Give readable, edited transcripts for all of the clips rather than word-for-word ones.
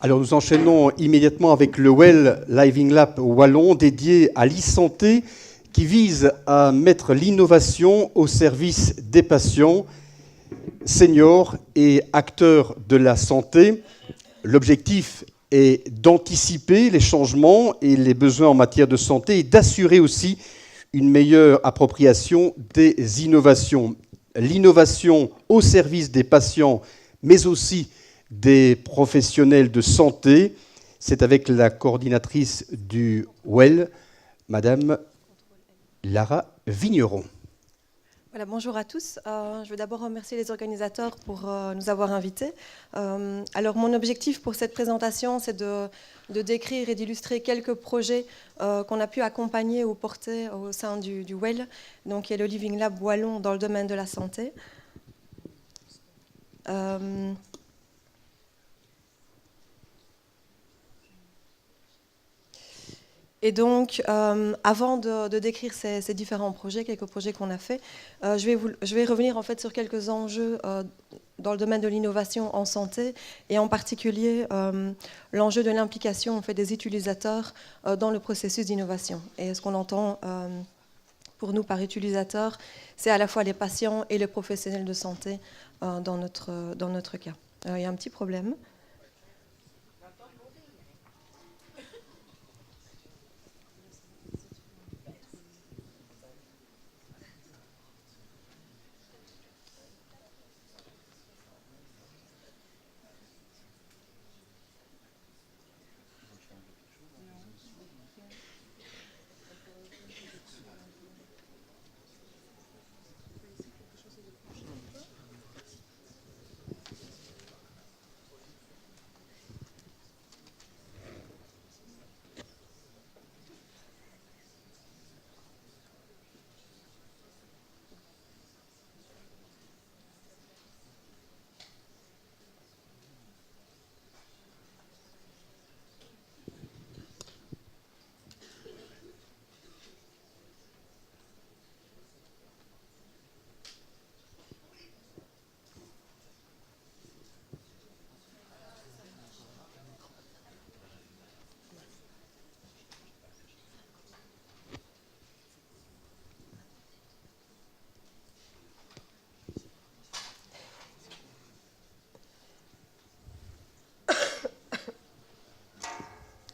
Alors nous enchaînons immédiatement avec le Well Living Lab Wallon dédié à l'e-santé qui vise à mettre l'innovation au service des patients, seniors et acteurs de la santé. L'objectif est d'anticiper les changements et les besoins en matière de santé et d'assurer aussi une meilleure appropriation des innovations. L'innovation au service des patients, mais aussi des professionnels de santé. C'est avec la coordinatrice du WELL, Madame Lara Vigneron. Voilà, bonjour à tous. Je veux d'abord remercier les organisateurs pour nous avoir invités. Alors mon objectif pour cette présentation, c'est de décrire et d'illustrer quelques projets qu'on a pu accompagner ou porter au sein du WELL, donc qui est le Living Lab Wallon dans le domaine de la santé. Et donc, avant de décrire ces différents projets, quelques projets qu'on a faits, je vais revenir en fait sur quelques enjeux dans le domaine de l'innovation en santé, et en particulier l'enjeu de l'implication en fait, des utilisateurs dans le processus d'innovation. Et ce qu'on entend pour nous par utilisateur, c'est à la fois les patients et les professionnels de santé dans notre cas. Il y a un petit problème.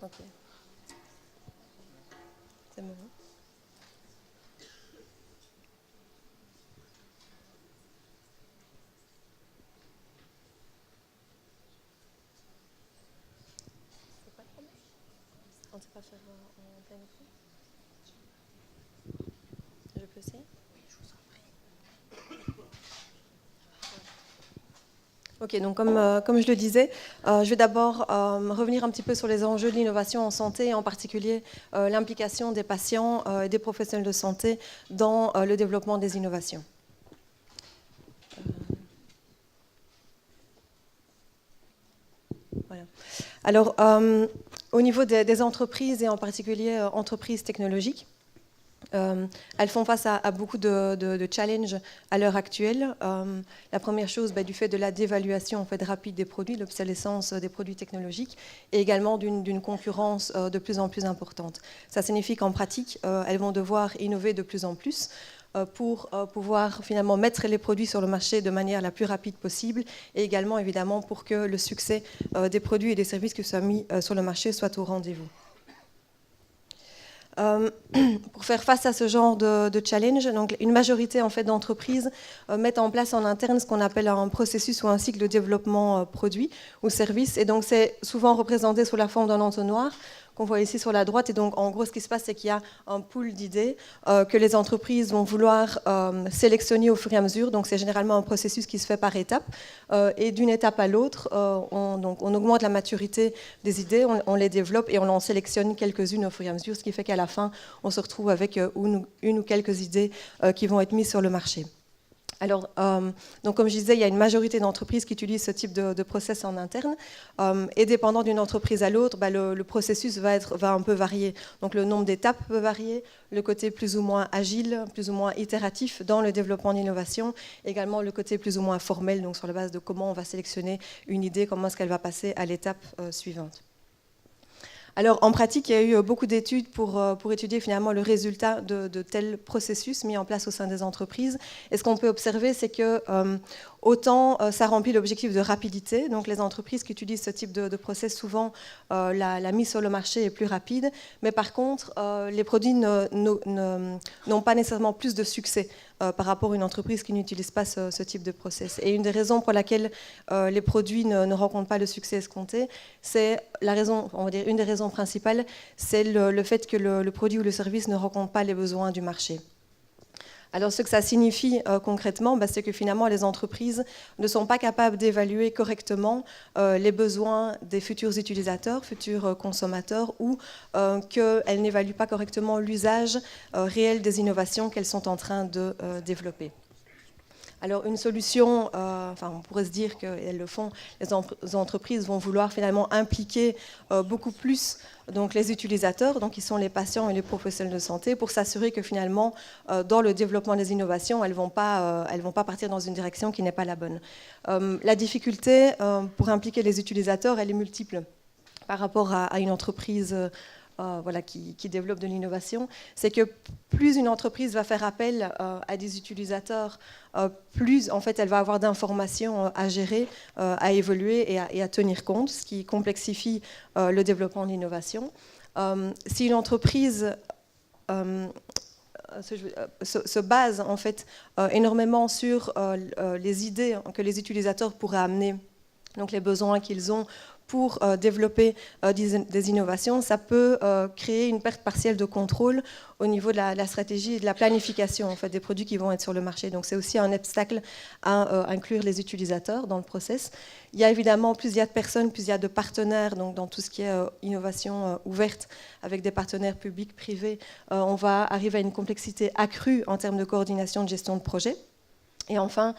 Ok. C'est bon. On ne sait pas faire en plein écran. Je peux essayer ? Oui, je vous en prie. Ok, donc comme je le disais, je vais d'abord revenir un petit peu sur les enjeux de l'innovation en santé, et en particulier l'implication des patients et des professionnels de santé dans le développement des innovations. Voilà. Alors, au niveau des entreprises, et en particulier entreprises technologiques, elles font face à beaucoup de challenges à l'heure actuelle. La première chose, du fait de la dévaluation en fait, rapide des produits, l'obsolescence des produits technologiques, et également d'une concurrence de plus en plus importante. Ça signifie qu'en pratique, elles vont devoir innover de plus en plus pour pouvoir finalement mettre les produits sur le marché de manière la plus rapide possible, et également évidemment pour que le succès des produits et des services qui soient mis sur le marché soit au rendez-vous. Pour faire face à ce genre de challenge, donc une majorité en fait, d'entreprises mettent en place en interne ce qu'on appelle un processus ou un cycle de développement produit ou service. Et donc c'est souvent représenté sous la forme d'un entonnoir qu'on voit ici sur la droite. Et donc en gros ce qui se passe, c'est qu'il y a un pool d'idées que les entreprises vont vouloir sélectionner au fur et à mesure. Donc c'est généralement un processus qui se fait par étapes. Et d'une étape à l'autre, on augmente la maturité des idées, on les développe et on en sélectionne quelques-unes au fur et à mesure, ce qui fait qu'à la fin, on se retrouve avec une ou quelques idées qui vont être mises sur le marché. Alors, donc comme je disais, il y a une majorité d'entreprises qui utilisent ce type de process en interne. Et dépendant d'une entreprise à l'autre, le processus va un peu varier. Donc le nombre d'étapes peut varier, le côté plus ou moins agile, plus ou moins itératif dans le développement d'innovation, également le côté plus ou moins formel, donc sur la base de comment on va sélectionner une idée, comment est-ce qu'elle va passer à l'étape suivante. Alors, en pratique, il y a eu beaucoup d'études pour étudier finalement le résultat de tels processus mis en place au sein des entreprises. Et ce qu'on peut observer, c'est que autant ça remplit l'objectif de rapidité, donc les entreprises qui utilisent ce type de process, souvent la mise sur le marché est plus rapide, mais par contre, les produits n'ont pas nécessairement plus de succès par rapport à une entreprise qui n'utilise pas ce type de process. Et une des raisons pour laquelle les produits ne rencontrent pas le succès escompté, c'est une des raisons principales, c'est le fait que le produit ou le service ne rencontre pas les besoins du marché. Alors ce que ça signifie concrètement, c'est que finalement les entreprises ne sont pas capables d'évaluer correctement les besoins des futurs utilisateurs, futurs consommateurs, ou qu'elles n'évaluent pas correctement l'usage réel des innovations qu'elles sont en train de développer. Alors une solution, on pourrait se dire qu'elles le font, les entreprises vont vouloir finalement impliquer beaucoup plus donc, les utilisateurs, donc qui sont les patients et les professionnels de santé, pour s'assurer que finalement dans le développement des innovations, elles vont pas partir dans une direction qui n'est pas la bonne. La difficulté pour impliquer les utilisateurs, elle est multiple par rapport à une entreprise qui développe de l'innovation, c'est que plus une entreprise va faire appel à des utilisateurs, plus en fait elle va avoir d'informations à gérer, à évoluer et à tenir compte, ce qui complexifie le développement de l'innovation. Si une entreprise se base en fait énormément sur les idées que les utilisateurs pourraient amener, donc les besoins qu'ils ont pour développer des innovations, ça peut créer une perte partielle de contrôle au niveau de la stratégie et de la planification en fait, des produits qui vont être sur le marché. Donc c'est aussi un obstacle à inclure les utilisateurs dans le process. Il y a évidemment plus il y a de personnes, plus il y a de partenaires, donc dans tout ce qui est innovation ouverte avec des partenaires publics, privés, on va arriver à une complexité accrue en termes de coordination de gestion de projet. Et enfin,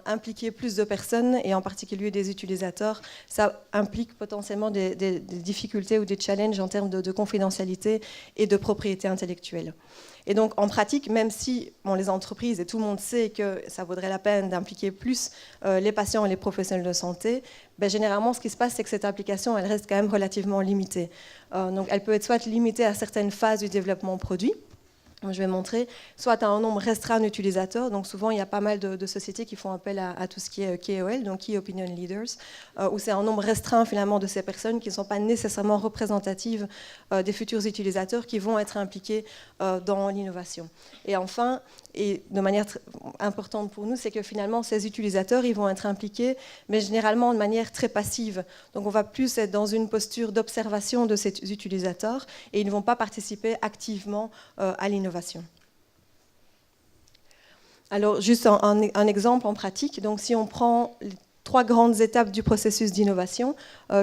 impliquer plus de personnes, et en particulier des utilisateurs, ça implique potentiellement des difficultés ou des challenges en termes de confidentialité et de propriété intellectuelle. Et donc, en pratique, même si les entreprises, et tout le monde sait que ça vaudrait la peine d'impliquer plus les patients et les professionnels de santé, généralement, ce qui se passe, c'est que cette implication, elle reste quand même relativement limitée. Donc, elle peut être soit limitée à certaines phases du développement produit. Je vais montrer, soit à un nombre restreint d'utilisateurs, donc souvent il y a pas mal de sociétés qui font appel à tout ce qui est KOL, donc Key Opinion Leaders, où c'est un nombre restreint finalement de ces personnes qui ne sont pas nécessairement représentatives des futurs utilisateurs qui vont être impliqués dans l'innovation. Et enfin, et de manière importante pour nous, c'est que finalement ces utilisateurs, ils vont être impliqués, mais généralement de manière très passive. Donc on va plus être dans une posture d'observation de ces utilisateurs et ils ne vont pas participer activement à l'innovation. Alors juste un exemple en pratique, donc si on prend les 3 grandes étapes du processus d'innovation,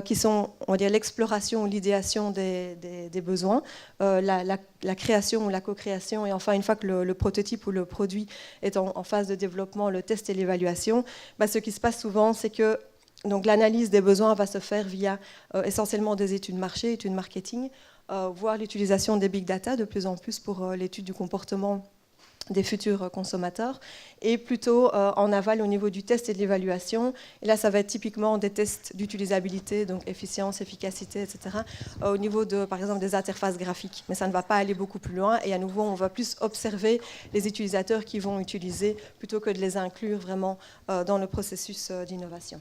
qui sont, on va dire, l'exploration ou l'idéation des besoins, la création ou la co-création, et enfin, une fois que le prototype ou le produit est en phase de développement, le test et l'évaluation, ce qui se passe souvent, c'est que donc, l'analyse des besoins va se faire via essentiellement des études marché, études marketing, voire l'utilisation des big data de plus en plus pour l'étude du comportement des futurs consommateurs, et plutôt en aval au niveau du test et de l'évaluation. Et là, ça va être typiquement des tests d'utilisabilité, donc efficience, efficacité, etc., au niveau de, par exemple, des interfaces graphiques. Mais ça ne va pas aller beaucoup plus loin, et à nouveau, on va plus observer les utilisateurs qui vont utiliser, plutôt que de les inclure vraiment dans le processus d'innovation.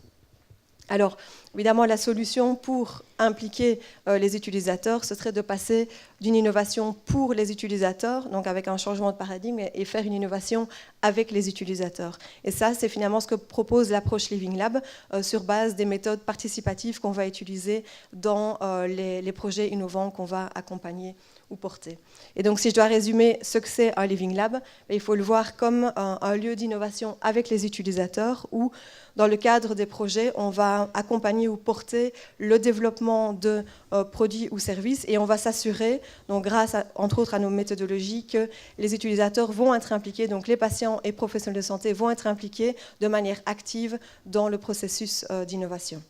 Alors, évidemment, la solution pour impliquer les utilisateurs, ce serait de passer d'une innovation pour les utilisateurs, donc avec un changement de paradigme, et faire une innovation avec les utilisateurs. Et ça, c'est finalement ce que propose l'approche Living Lab sur base des méthodes participatives qu'on va utiliser dans les projets innovants qu'on va accompagner ou portée. Et donc si je dois résumer ce que c'est un Living Lab, il faut le voir comme un lieu d'innovation avec les utilisateurs où, dans le cadre des projets, on va accompagner ou porter le développement de produits ou services et on va s'assurer, donc grâce entre autres à nos méthodologies, que les utilisateurs vont être impliqués, donc les patients et professionnels de santé vont être impliqués de manière active dans le processus d'innovation.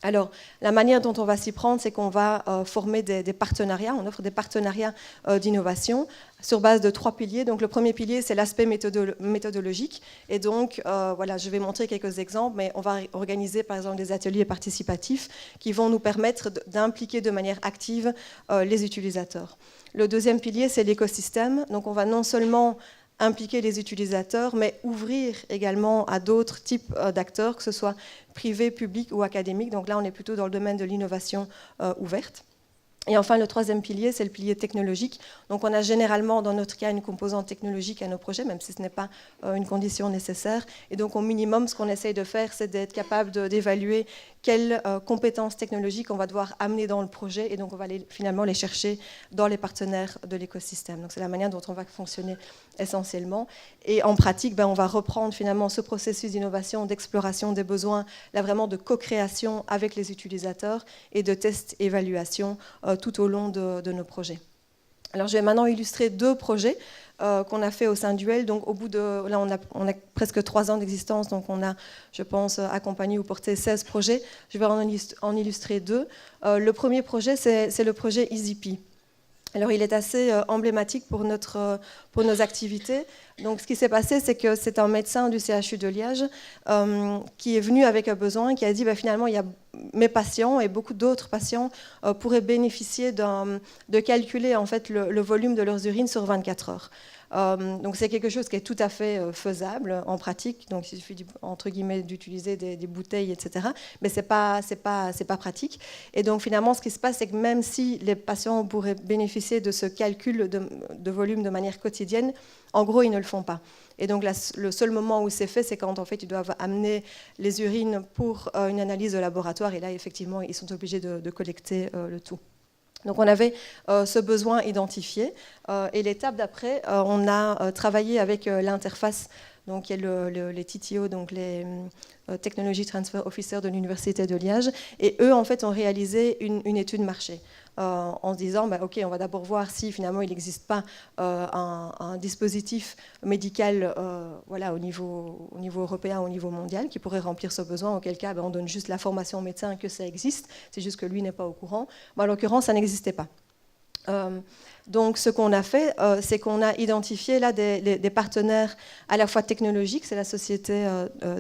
Alors, la manière dont on va s'y prendre, c'est qu'on va former des partenariats, on offre des partenariats d'innovation sur base de 3 piliers. Donc, le premier pilier, c'est l'aspect méthodologique. Et donc, voilà, je vais montrer quelques exemples, mais on va organiser, par exemple, des ateliers participatifs qui vont nous permettre d'impliquer de manière active les utilisateurs. Le deuxième pilier, c'est l'écosystème. Donc, on va non seulement impliquer les utilisateurs, mais ouvrir également à d'autres types d'acteurs, que ce soit privés, publics ou académiques. Donc là, on est plutôt dans le domaine de l'innovation ouverte. Et enfin, le troisième pilier, c'est le pilier technologique. Donc on a généralement, dans notre cas, une composante technologique à nos projets, même si ce n'est pas une condition nécessaire. Et donc au minimum, ce qu'on essaye de faire, c'est d'être capable d'évaluer quelles compétences technologiques on va devoir amener dans le projet. Et donc on va finalement les chercher dans les partenaires de l'écosystème. Donc c'est la manière dont on va fonctionner essentiellement. Et en pratique, on va reprendre finalement ce processus d'innovation, d'exploration des besoins, là vraiment de co-création avec les utilisateurs et de test-évaluation tout au long de nos projets. Alors je vais maintenant illustrer 2 projets qu'on a fait au sein d'UL. Donc au bout de, là on a presque 3 ans d'existence, donc on a, je pense, accompagné ou porté 16 projets. Je vais en illustrer 2. Le premier projet, c'est le projet EasyP. Alors il est assez emblématique pour nos activités. Donc ce qui s'est passé, c'est que c'est un médecin du CHU de Liège qui est venu avec un besoin, qui a dit finalement il y a mes patients et beaucoup d'autres patients pourraient bénéficier de calculer en fait le volume de leurs urines sur 24 heures. Donc c'est quelque chose qui est tout à fait faisable en pratique. Donc il suffit entre guillemets d'utiliser des bouteilles, etc. Mais c'est pas pratique. Et donc finalement, ce qui se passe, c'est que même si les patients pourraient bénéficier de ce calcul de volume de manière quotidienne, en gros, ils ne le font pas. Et donc le seul moment où c'est fait, c'est quand en fait ils doivent amener les urines pour une analyse de laboratoire. Et là, effectivement, ils sont obligés de collecter le tout. Donc on avait ce besoin identifié et l'étape d'après, on a travaillé avec l'interface, donc qui est les TTO, donc les Technology Transfer Officers de l'Université de Liège, et eux en fait ont réalisé une étude marché. En se disant, ok, on va d'abord voir si finalement il n'existe pas un dispositif médical voilà, au niveau européen, au niveau mondial, qui pourrait remplir ce besoin, auquel cas on donne juste la formation au médecin que ça existe, c'est juste que lui n'est pas au courant. En l'occurrence, ça n'existait pas. Donc ce qu'on a fait, c'est qu'on a identifié là des partenaires à la fois technologiques, c'est la société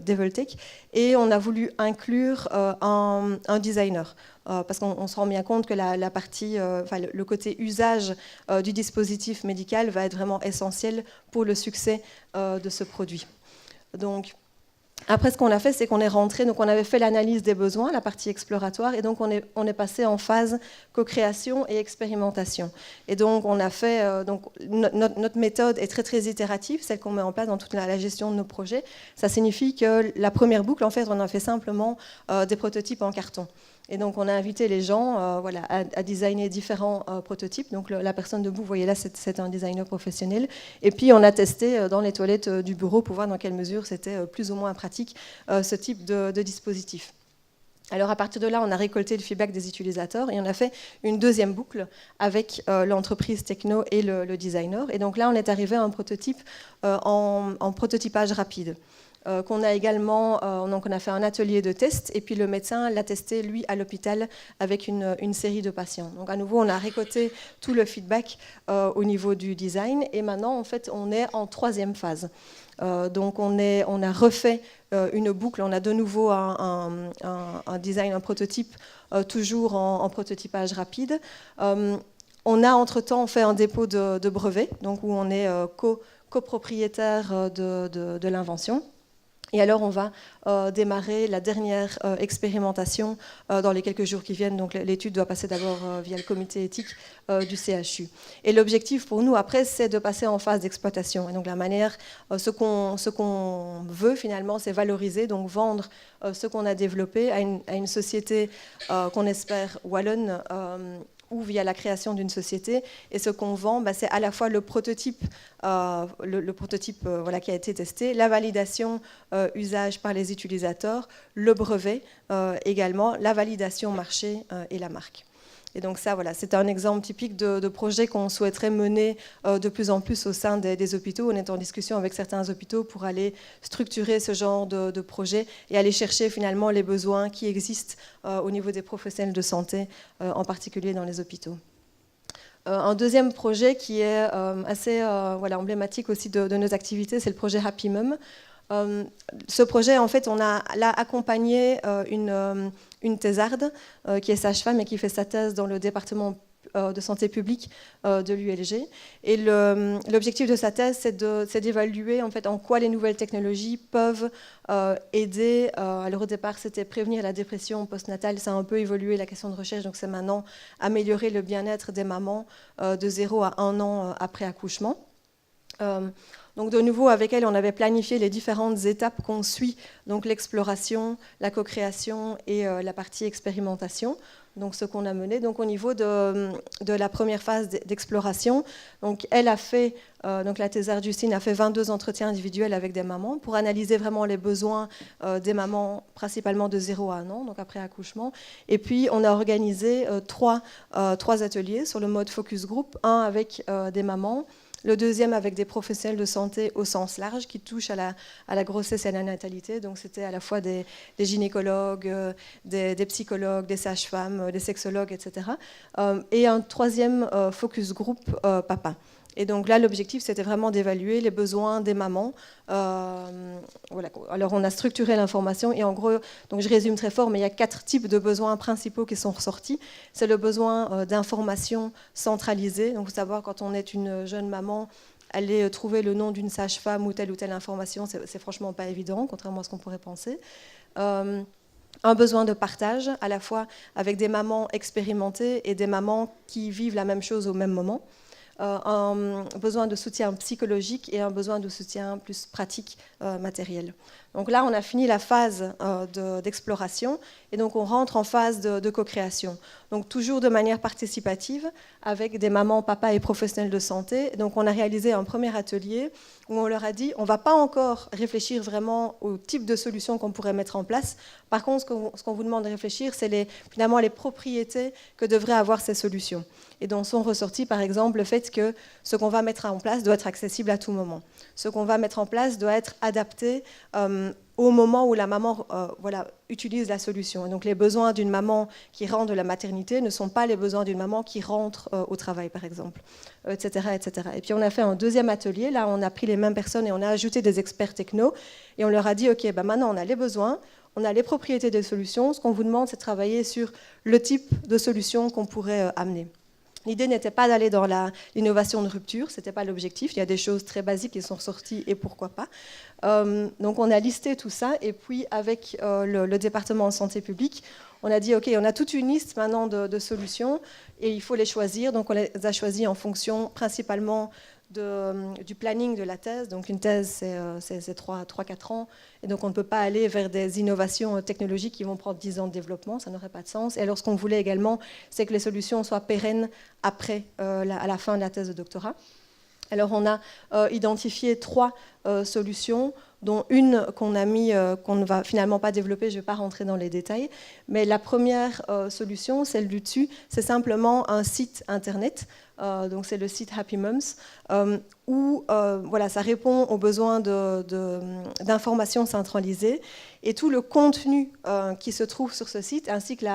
Devoltech, et on a voulu inclure un designer. Parce qu'on se rend bien compte que la partie, le côté usage du dispositif médical va être vraiment essentiel pour le succès de ce produit. Donc, après, ce qu'on a fait, c'est qu'on est rentré, donc on avait fait l'analyse des besoins, la partie exploratoire, et donc on est passé en phase co-création et expérimentation. Et donc on a fait, notre méthode est très très itérative, celle qu'on met en place dans toute la gestion de nos projets. Ça signifie que la première boucle, en fait, on a fait simplement des prototypes en carton. Et donc on a invité les gens à designer différents prototypes. Donc la personne debout, vous voyez là, c'est un designer professionnel. Et puis on a testé dans les toilettes du bureau pour voir dans quelle mesure c'était plus ou moins pratique ce type de dispositif. Alors à partir de là, on a récolté le feedback des utilisateurs et on a fait une deuxième boucle avec l'entreprise techno et le designer. Et donc là, on est arrivé à un prototype en prototypage rapide. Qu'on a également, donc on a fait un atelier de test et puis le médecin l'a testé lui à l'hôpital avec une série de patients. Donc à nouveau on a récolté tout le feedback au niveau du design et maintenant en fait on est en 3e phase. Donc on a refait une boucle, on a de nouveau un design, un prototype toujours en prototypage rapide. On a entre-temps fait un dépôt de brevet, donc où on est copropriétaire de l'invention. Et alors, on va démarrer la dernière expérimentation dans les quelques jours qui viennent. Donc, l'étude doit passer d'abord via le comité éthique du CHU. Et l'objectif pour nous, après, c'est de passer en phase d'exploitation. Et donc, la manière, ce qu'on veut finalement, c'est valoriser, donc vendre ce qu'on a développé à une société qu'on espère wallonne, ou via la création d'une société. Et ce qu'on vend, c'est à la fois le prototype, voilà, qui a été testé, la validation usage par les utilisateurs, le brevet également, la validation marché et la marque. Et donc ça, voilà, c'est un exemple typique de projet qu'on souhaiterait mener de plus en plus au sein des hôpitaux. On est en discussion avec certains hôpitaux pour aller structurer ce genre de projet et aller chercher finalement les besoins qui existent au niveau des professionnels de santé, en particulier dans les hôpitaux. Un deuxième projet qui est assez voilà, emblématique aussi de nos activités, c'est le projet Happy Mum. Ce projet, en fait, on a là accompagné une thésarde qui est sage-femme et qui fait sa thèse dans le département de santé publique de l'ULG. Et l'objectif de sa thèse, c'est d'évaluer en fait en quoi les nouvelles technologies peuvent aider. Alors au départ, c'était prévenir la dépression postnatale. Ça a un peu évolué la question de recherche, donc c'est maintenant améliorer le bien-être des mamans de 0 à 1 an après accouchement. Donc de nouveau, avec elle, on avait planifié les différentes étapes qu'on suit, donc l'exploration, la co-création et la partie expérimentation. Donc ce qu'on a mené. Donc au niveau de la première phase d'exploration, donc elle a fait, donc la thésarde Justine a fait 22 entretiens individuels avec des mamans pour analyser vraiment les besoins des mamans, principalement de 0 à 1 an, donc après accouchement. Et puis on a organisé trois ateliers sur le mode focus group, un avec des mamans, le deuxième avec des professionnels de santé au sens large qui touchent à la grossesse et à la natalité. Donc c'était à la fois des gynécologues, des psychologues, des sages-femmes, des sexologues, etc. Et un troisième focus group papa. Et donc là, l'objectif, c'était vraiment d'évaluer les besoins des mamans. Voilà. Alors, on a structuré l'information et en gros, donc je résume très fort, mais il y a 4 types de besoins principaux qui sont ressortis. C'est le besoin d'information centralisée. Donc, il faut savoir, quand on est une jeune maman, aller trouver le nom d'une sage-femme ou telle information, c'est franchement pas évident, contrairement à ce qu'on pourrait penser. Un besoin de partage, à la fois avec des mamans expérimentées et des mamans qui vivent la même chose au même moment. Un besoin de soutien psychologique et un besoin de soutien plus pratique, matériel. Donc là, on a fini la phase d'exploration et donc on rentre en phase de co-création. Donc toujours de manière participative avec des mamans, papas et professionnels de santé. Donc on a réalisé un premier atelier où on leur a dit on ne va pas encore réfléchir vraiment au type de solution qu'on pourrait mettre en place. Par contre, ce qu'on vous demande de réfléchir, c'est finalement les propriétés que devraient avoir ces solutions. Et dont sont ressortis, par exemple, le fait que ce qu'on va mettre en place doit être accessible à tout moment. Ce qu'on va mettre en place doit être adapté au moment où la maman voilà, utilise la solution. Et donc les besoins d'une maman qui rentre de la maternité ne sont pas les besoins d'une maman qui rentre au travail, par exemple, etc., etc. Et puis on a fait un deuxième atelier. Là, on a pris les mêmes personnes et on a ajouté des experts techno. Et on leur a dit, OK, maintenant on a les besoins, on a les propriétés des solutions. Ce qu'on vous demande, c'est de travailler sur le type de solution qu'on pourrait amener. L'idée n'était pas d'aller dans l'innovation de rupture, ce n'était pas l'objectif. Il y a des choses très basiques qui sont ressorties et pourquoi pas. Donc on a listé tout ça et puis avec le département de santé publique, on a dit ok, on a toute une liste maintenant de solutions et il faut les choisir. Donc on les a choisies en fonction principalement du planning de la thèse. Donc une thèse, c'est 3-4 ans. Et donc on ne peut pas aller vers des innovations technologiques qui vont prendre 10 ans de développement, ça n'aurait pas de sens. Et alors ce qu'on voulait également, c'est que les solutions soient pérennes après, à la fin de la thèse de doctorat. Alors on a identifié 3 solutions, dont une qu'on a mis, qu'on ne va finalement pas développer, je ne vais pas rentrer dans les détails. Mais la première solution, celle du dessus, c'est simplement un site internet. Donc c'est le site Happy Mums, où voilà, ça répond aux besoins d'informations centralisées. Et tout le contenu qui se trouve sur ce site, ainsi que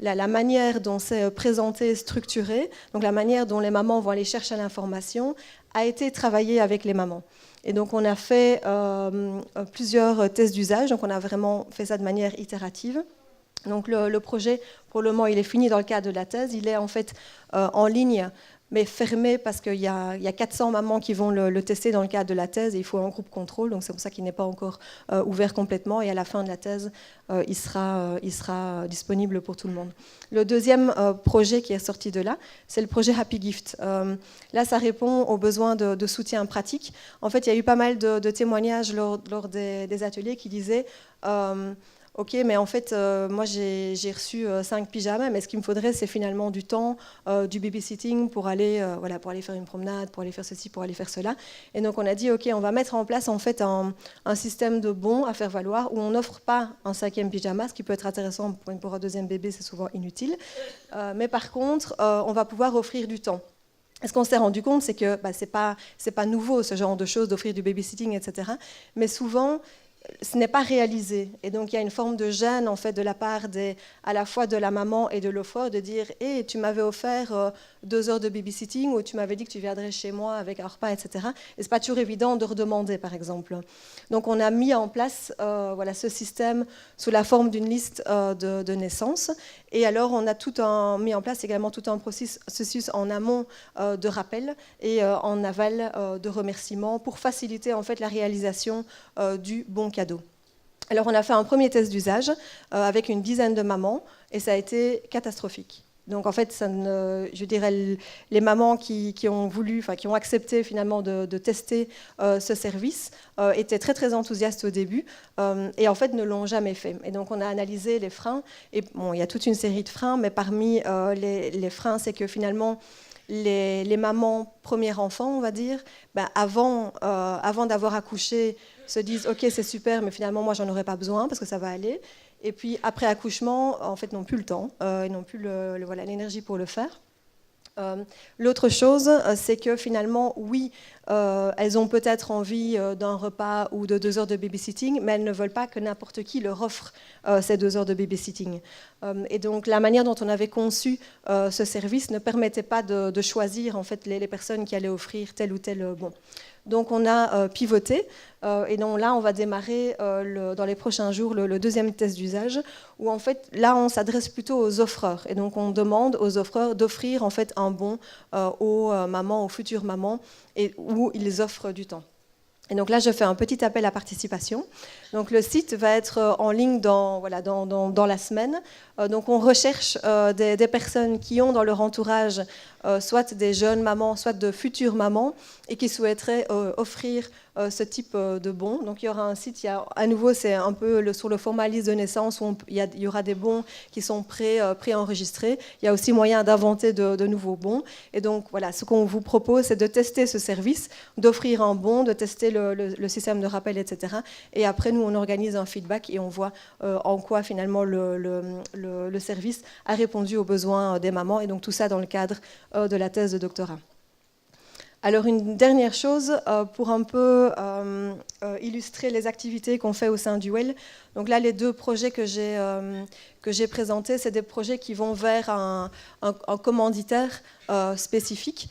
la manière dont c'est présenté, structuré, donc la manière dont les mamans vont aller chercher l'information, a été travaillé avec les mamans. Et donc on a fait plusieurs tests d'usage, donc on a vraiment fait ça de manière itérative. Donc le projet, pour le moment, il est fini dans le cadre de la thèse. Il est en fait en ligne, mais fermé parce qu'il y a 400 mamans qui vont le tester dans le cadre de la thèse et il faut un groupe contrôle. Donc c'est pour ça qu'il n'est pas encore ouvert complètement. Et à la fin de la thèse, il sera disponible pour tout le monde. Le deuxième projet qui est sorti de là, c'est le projet Happy Gift. Là, ça répond aux besoins de soutien pratique. En fait, il y a eu pas mal de témoignages lors des ateliers qui disaient... ok, mais en fait, moi j'ai reçu 5 pyjamas, mais ce qu'il me faudrait, c'est finalement du temps, du babysitting pour aller, voilà, pour aller faire une promenade, pour aller faire ceci, pour aller faire cela. Et donc on a dit, ok, on va mettre en place en fait un système de bons à faire valoir où on n'offre pas un 5e pyjama, ce qui peut être intéressant pour un 2e bébé, c'est souvent inutile. Mais par contre, on va pouvoir offrir du temps. Et ce qu'on s'est rendu compte, c'est que c'est pas nouveau ce genre de choses, d'offrir du babysitting, etc. Mais souvent, ce n'est pas réalisé. Et donc, il y a une forme de gêne, en fait, de la part à la fois de la maman et de l'offreur, de dire « Hey, tu m'avais offert 2 heures de babysitting ou tu m'avais dit que tu viendrais chez moi avec un repas, etc. » Et ce n'est pas toujours évident de redemander, par exemple. Donc, on a mis en place voilà, ce système sous la forme d'une liste de naissances. Et alors, on a mis en place également tout un processus en amont de rappel et en aval de remerciements pour faciliter, en fait, la réalisation du bon cadeau. Alors on a fait un premier test d'usage avec une dizaine de mamans et ça a été catastrophique. Donc en fait, je dirais les mamans qui ont voulu, enfin qui ont accepté finalement de tester ce service étaient très très enthousiastes au début et en fait ne l'ont jamais fait. Et donc on a analysé les freins et bon, il y a toute une série de freins, mais parmi les freins, c'est que finalement les mamans premier enfant, on va dire, avant d'avoir accouché, se disent ok c'est super mais finalement moi j'en aurais pas besoin parce que ça va aller et puis après accouchement en fait n'ont plus le temps et n'ont plus voilà, l'énergie pour le faire. L'autre chose c'est que finalement oui elles ont peut-être envie d'un repas ou de 2 heures de babysitting mais elles ne veulent pas que n'importe qui leur offre ces 2 heures de babysitting et donc la manière dont on avait conçu ce service ne permettait pas de choisir en fait les personnes qui allaient offrir tel ou tel bon. Donc on a pivoté et donc là on va démarrer dans les prochains jours le 2e test d'usage où en fait là on s'adresse plutôt aux offreurs et donc on demande aux offreurs d'offrir en fait un bon aux mamans, aux futures mamans et où ils offrent du temps. Et donc là, je fais un petit appel à participation. Donc le site va être en ligne dans la semaine. Donc on recherche des personnes qui ont dans leur entourage soit des jeunes mamans, soit de futures mamans, et qui souhaiteraient offrir ce type de bons. Donc il y aura un site, à nouveau c'est un peu sur le format liste de naissance où il y aura des bons qui sont pré-enregistrés. Il y a aussi moyen d'inventer de nouveaux bons. Et donc voilà, ce qu'on vous propose, c'est de tester ce service, d'offrir un bon, de tester le système de rappel, etc. Et après, nous, on organise un feedback et on voit en quoi finalement le service a répondu aux besoins des mamans. Et donc tout ça dans le cadre de la thèse de doctorat. Alors une dernière chose pour un peu illustrer les activités qu'on fait au sein du WEL. Donc là, les 2 projets que j'ai présentés, c'est des projets qui vont vers un commanditaire spécifique.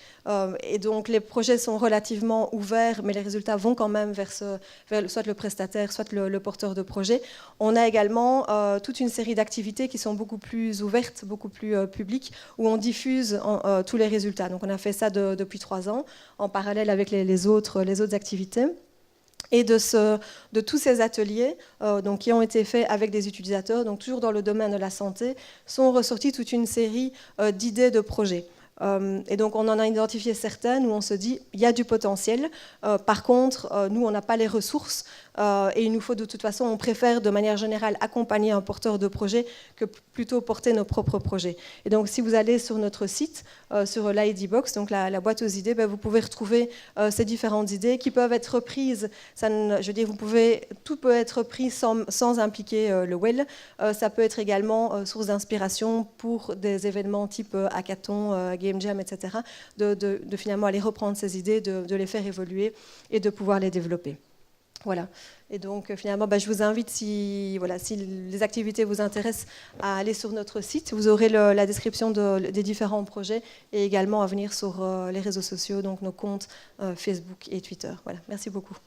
Et donc les projets sont relativement ouverts, mais les résultats vont quand même vers soit le prestataire, soit le porteur de projet. On a également toute une série d'activités qui sont beaucoup plus ouvertes, beaucoup plus publiques, où on diffuse tous les résultats. Donc on a fait ça depuis 3 ans, en parallèle avec les autres activités. Et de tous ces ateliers donc, qui ont été faits avec des utilisateurs, donc toujours dans le domaine de la santé, sont ressorties toute une série d'idées de projets. Et donc on en a identifié certaines où on se dit il y a du potentiel, par contre nous on n'a pas les ressources et il nous faut de toute façon, on préfère de manière générale accompagner un porteur de projet que plutôt porter nos propres projets. Et donc si vous allez sur notre site, sur l'IDbox, donc la boîte aux idées, vous pouvez retrouver ces différentes idées qui peuvent être reprises. Je veux dire, tout peut être pris sans impliquer le WEL. Ça peut être également source d'inspiration pour des événements type hackathon, game jam, etc. De finalement aller reprendre ces idées, de les faire évoluer et de pouvoir les développer. Voilà. Et donc finalement, je vous invite, si les activités vous intéressent, à aller sur notre site. Vous aurez la description des différents projets et également à venir sur les réseaux sociaux, donc nos comptes Facebook et Twitter. Voilà. Merci beaucoup.